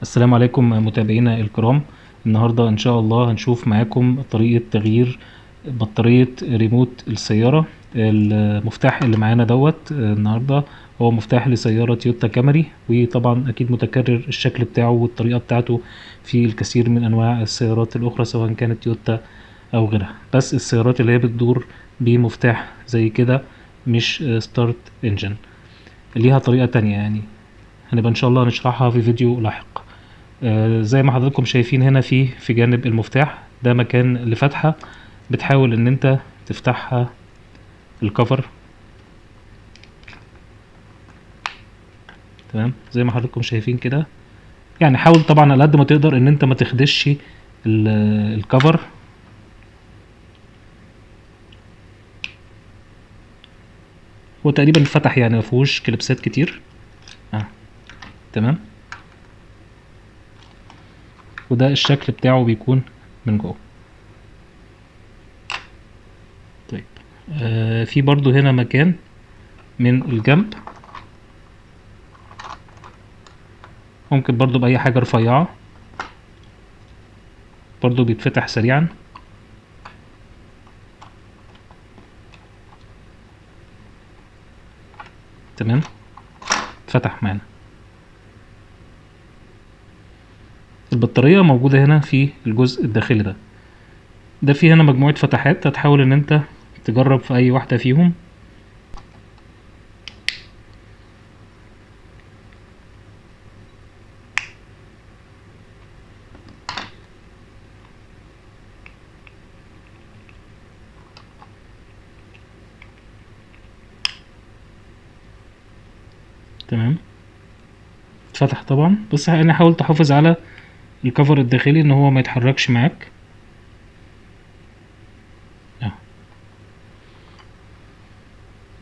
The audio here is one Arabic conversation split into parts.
السلام عليكم متابعينا الكرام. النهاردة ان شاء الله هنشوف معاكم طريقة تغيير بطارية ريموت السيارة. المفتاح اللي معانا دوت النهاردة هو مفتاح لسيارة تويوتا كامري، وطبعا اكيد متكرر الشكل بتاعه والطريقة بتاعته في الكثير من انواع السيارات الاخرى سواء كانت تويوتا او غيرها، بس السيارات اللي هي بتدور بمفتاح زي كده مش ستارت انجن ليها طريقة تانية، يعني هنبقى ان شاء الله نشرحها في فيديو لاحق. زي ما حضراتكم شايفين هنا في جانب المفتاح ده مكان لفتحة، بتحاول ان انت تفتحها الكفر. تمام زي ما حضراتكم شايفين كده، يعني حاول طبعا على قد ما تقدر ان انت ما تخدش الكفر. هو تقريبا اتفتح يعني مفيهوش كليبسات كتير. تمام، وده الشكل بتاعه بيكون من جوه. طيب في برضو هنا مكان من الجنب، ممكن برضو بأي حاجة رفيعة برضو بيتفتح سريعا. تمام اتفتح معانا. البطارية موجودة هنا في الجزء الداخلي ده في هنا مجموعة فتحات، هتحاول ان انت تجرب في اي واحدة فيهم. تمام اتفتح طبعا، بس يعني حاول تحافظ على الكفر الداخلي ان هو ما يتحركش معاك.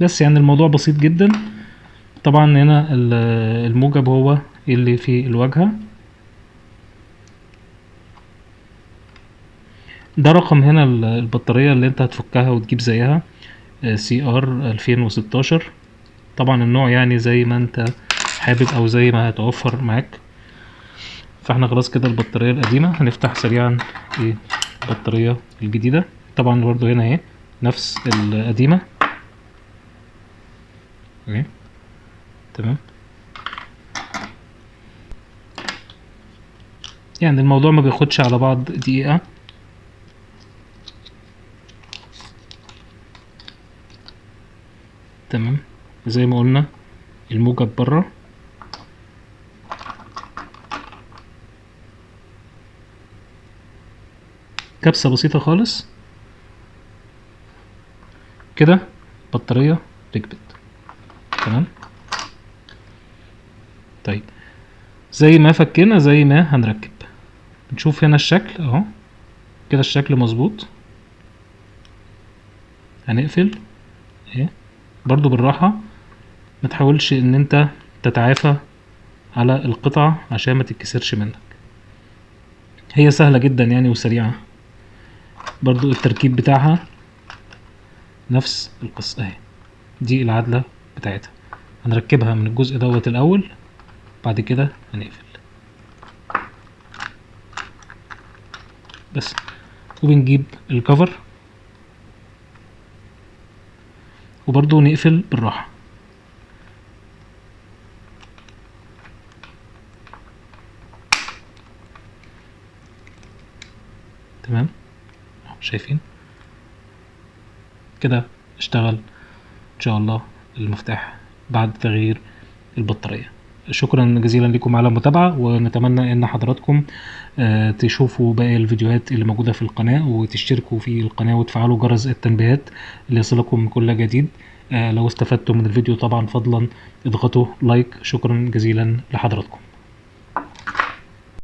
بس يعني الموضوع بسيط جدا. طبعا هنا الموجب هو اللي في الواجهة، ده رقم هنا البطارية اللي انت هتفكها وتجيب زيها CR 2016. طبعا النوع يعني زي ما انت حابب او زي ما هيتوفر معاك. فاحنا خلاص كده البطارية القديمة، هنفتح سريعا البطارية الجديدة. طبعا برضو هنا اهي نفس القديمة اهي. تمام، يعني الموضوع ما بياخدش على بعض دقيقة. تمام زي ما قلنا الموجب بره، كبسة بسيطة خالص كده بطارية ركبت. تمام طيب زي ما فكينا زي ما هنركب، نشوف هنا الشكل اهو كده، الشكل مظبوط. هنقفل اهي برضو بالراحة، ما تحاولش ان انت تتعافى على القطع عشان ما تتكسرش منك. هي سهلة جدا يعني وسريعة، برضو التركيب بتاعها نفس القصة اهي. دي العدلة بتاعتها، هنركبها من الجزء دوت الاول، بعد كده هنقفل بس. وبنجيب الكفر وبرضو نقفل بالراحة. تمام شايفين كده اشتغل ان شاء الله المفتاح بعد تغيير البطارية. شكرا جزيلا لكم على المتابعة، ونتمنى ان حضراتكم تشوفوا باقي الفيديوهات اللي موجودة في القناة، وتشتركوا في القناة وتفعلوا جرس التنبيهات ليصلكم كل جديد. لو استفدتم من الفيديو طبعا فضلا اضغطوا لايك. شكرا جزيلا لحضراتكم.